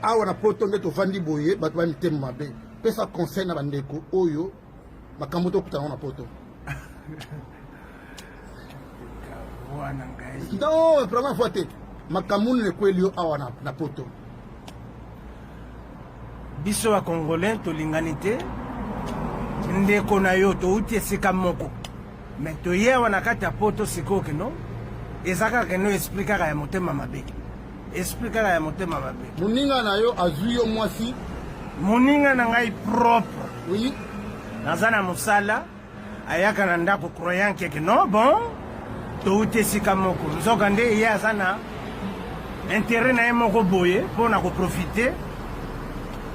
awa na poto nde tovandi boye bato ba mitema mabe pesa conseil na bandeko oyo makambo tokutana na poto. Non, première fois te makambo ne kweli awa na poto. Biso wa Congolais tolinganite ndeko na yo touti esika moko mais toyewa na kati ya poto sikoke no ezaka ke no expliquera ya motema mabe expliquera ya motema mabe muninga na yo azwi yo mwasi muninga na ngai propre oui nazana musala ayaka na ndako croyant ke no bon touti esika moko nzoka nde ye azana intérêt na ye moko boye mpona koprofite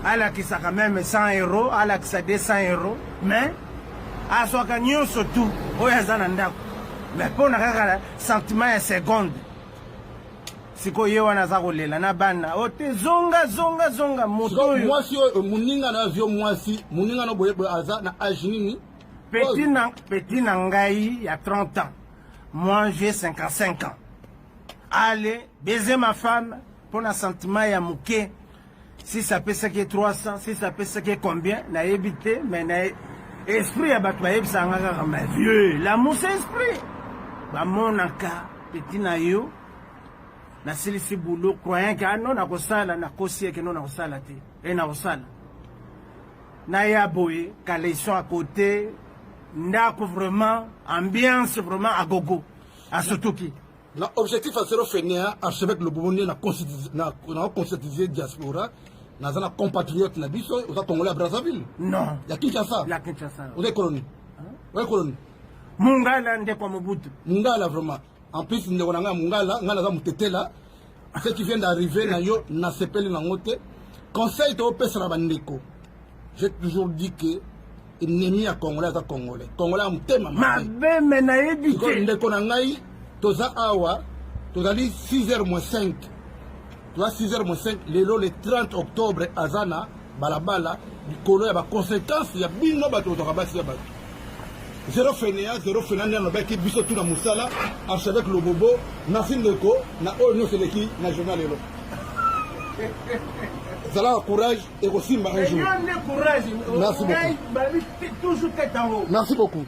alakisa quand même 100 €, alakisa 200 €, mais aswaka nyonso tu oyo aza na ndako mais mpona kaka sentiment ya seconde sikoyo ye wana aza kolela na bana o te zonga moto oyo mwasi oyo muninga na azwi yo mwasi muninga no boye aza na age nini petit na ngai ya 30 ans moi j'ai 55 ans allez baiser ma femme mpona sentiment ya moke. Si ça peut ce qui est 300, si ça peut ce qui est combien, n'a évité, mais n'a esprit à battre, ça mais vieux, l'amour c'est esprit. Bah mon aka, petit na yo, na silisi boulot, croyant que non na kosala, na kosie que non na kosala te, et na kosala. Na ya boye, quand ils sont à côté, n'a vraiment ambiance vraiment à gogo, à Sotoki. L'objectif à zéro fainéant, archevêque le Bourgogne na conscientisé diaspora. Nous avons un compatriote na biso, aux Congolais à Brazzaville. Non. Il y a Kinshasa. Il y a Kinshasa. Vous êtes colonie. Vous êtes colonie. Mungala n'est pas Mobutu. Mungala vraiment. En plus, nous avons Mungala, nous avons Tetela. Ce qui vient d'arriver, nous avons sepelé dans notre conseil de Opesra Bandeko. J'ai toujours dit que l'ennemi à Congolais est Congolais. Congolais a un thème. Ma belle, mais n'a évité. Nous avons Toza Awa, Tozali 6h-5. Tu vois 6h-5, le 30 octobre, Azana, Balabala, du Colo, il y a des conséquences, il y a bien de bateaux, zéro fainéant, nous avons qui biso tout dans Moussala, archevêque le Bobo, Nassim Deko, na ONU Seleki, national et l'autre. Zala courage et aussi un jour. Merci beaucoup. Merci beaucoup.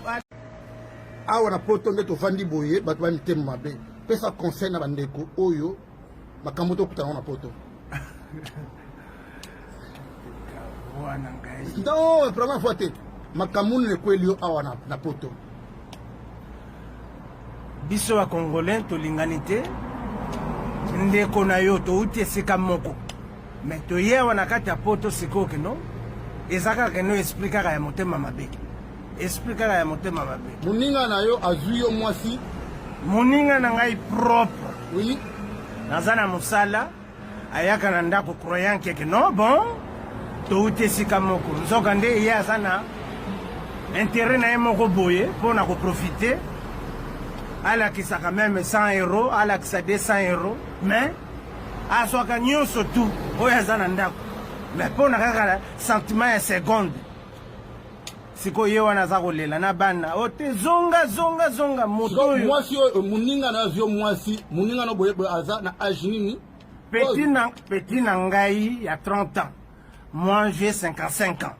Awa na poto nde tovandi boye bato ba mitema mabe pesa conseil na bandeko oyo makambo tokutana na poto. Non, première fois te makambo ne kweli awa na poto. Biso wa Congolais tolinganite ndeko na yo touti esika moko mais toyewa na kati ya poto sikoke no ezaka ke no expliquera ya motema mabe expliquera ya motema mabe muninga na yo azwi yo mwasi muninga na ngai propre oui nazana musala ayaka na ndako croyant ke no bon touti esika moko nzoka nde ye azana intérêt na ye moko boye mpona koprofite alakisa quand même 100 €, alakisa 200 €, mais aswaka nyonso tu oyo aza na ndako mais mpona kaka sentiment ya seconde sikoyo ye wana aza kolela na bana o te zonga moto oyo mwasi oyo muninga na azwi yo mwasi muninga no boye aza na age nini petit na ngai ya 30 ans moi j'ai 55 ans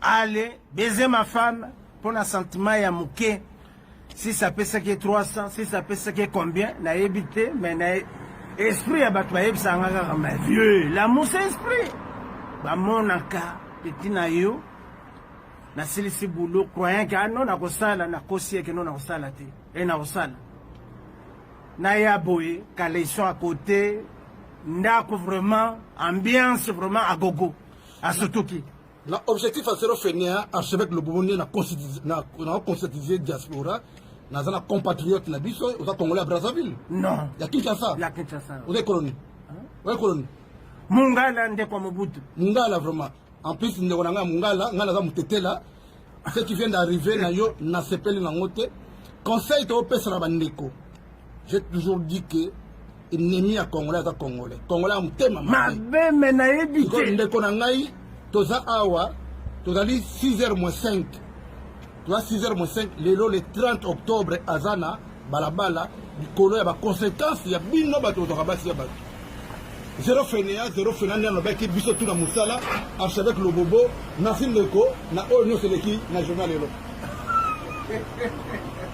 allez baiser ma femme mpona sentiment ya moke. Si ça peut ce qui est 300, si ça peut ce qui est combien, n'a évité, mais n'a esprit à battre, mais vieux, l'amour c'est esprit. Bah mon aka, petit na yo, na silisi boulot, croyant que non na kosala, na kosie que non na kosala te, et na kosala. Na ya boye, quand ils sont à côté, ndako vraiment, ambiance vraiment à gogo, à Sotoki. L'objectif à zéro fainéant, archevêque le Bourgogne na conscientisé diaspora. Nous avons un compatriote na biso, aux Congolais à Brazzaville. Non. Il y a Kinshasa. Il y a Kinshasa. Vous êtes colonie. Vous êtes colonie. Mungala n'est pas Mobutu. Mungala vraiment. En plus, nous avons Mungala, nous avons Tetela. Ce qui vient d'arriver, nous avons sepelé dans notre conseil de Opesra Bandeko. J'ai toujours dit que l'ennemi à Congolais est Congolais. Congolais a un thème. Ma belle, mais n'a évité. Toza Awa, Tozali 6h-5. Tu vois 6h-5, le 30 octobre, Azana, Balabala, du Colo, il y a des conséquences, il y a bien de bateaux. Zéro fainéant, zéro fainéant, on a qui biso tout dans Moussala, archevêque le Bobo, Nassim Leko, na Oyo Seleki, na journal Elo.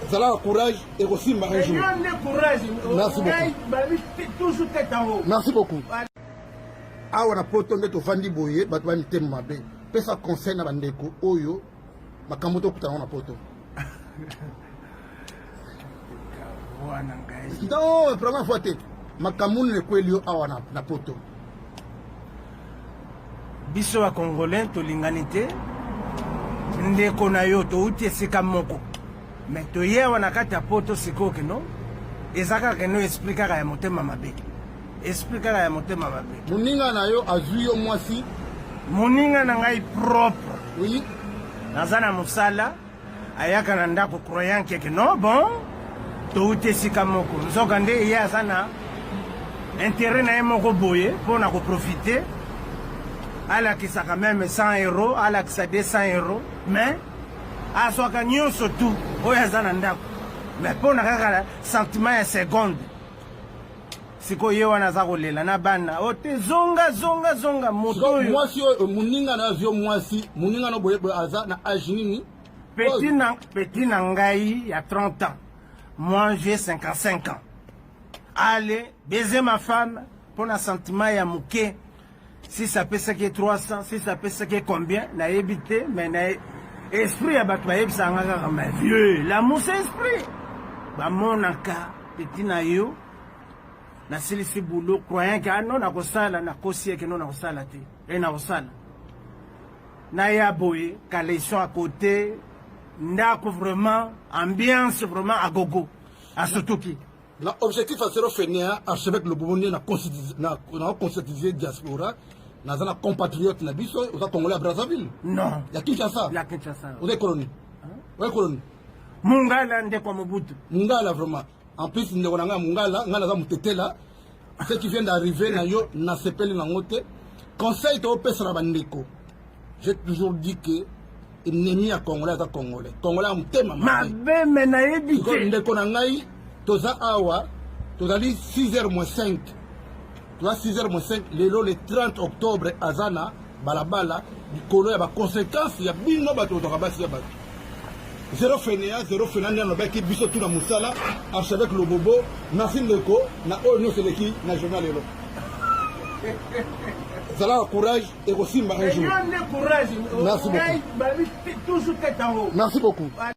Zala courage et aussi ma jour. Merci beaucoup. Toujours tête en haut. Merci beaucoup. Ah, on a poto ndeto fandi boye, batwa mitema mabe. Pesa conseil na bandeko Oyo, makamoto kutana na poto. Non, première fois te. Makamoun ne kwelio awa na poto. Biso wa Congolais to linganité. Ndeko na yo to uti esika moko. Mais to ye wana kati ya poto sikoke no. Ezaka ke no expliquera ya motema mabe. Expliquera ya motema mabe. Muninga na yo azuyo mwasi. Muninga na ngai propre. Oui. Nazana musala. Ayaka na ndako croyant ke no bon. To uti esika moko. Nzoka nde ye azana intérêt na moko boye pour na ko profiter. ala qui ça quand même 100 €, ala qui ça 200 €, mais à soit gagnon surtout oyazana ndako mais pour na kaka sentiment ya seconde siko ye wana za kolela na bana ote zonga moto yo mwasi muninga na vio mwasi muninga no boye aza na âge nini petit na ngai ya 30 ans, moi j'ai 55 ans. Allez baiser ma femme pour un sentiment ya muke. Si ça peut ça qui est 300, si ça peut ça qui est combien, na évité, mais na esprit à battre ça nga mais vieux, l'amour c'est esprit. Ba mon aka petit na yo na silisi boulot croyant que non na kosala na kosie que non na kosala te et na kosala na ya boye kaleson à côté ndako vraiment ambiance vraiment à gogo à Sotoki. L'objectif à zéro fainéant archevêque le Bobondi na conscientiser diaspora na zana compatriote na biso aux Congolais à Brazzaville. Non. Ya Kinshasa. Ya Kinshasa. Vous êtes colonie. Ouais colonie. Mungala ndeko Mobutu. Mungala vraiment. En plus ndeko nanga Mungala ngala za mutetela. Ce qui vient d'arriver na yo na sepeli na ngote. Conseil to pesa na bandeko. J'ai toujours dit que ennemi à Congolais à Congolais. Congolais am tema mabe mena ebité. Ndeko na ngai toza awa tozali 6h-5. Toi 6h-5 lelo le 30 octobre azana balabala likolo ya ba conséquences ya bino bato to kabasi ya bato. Zéro fainéant no baki biso tout na musala archevêque le Bobo Nassim Leko na Oyo Seleki na journal Elo. Zala courage et aussi ma jour. Merci beaucoup. Toujours tête en haut. Merci beaucoup.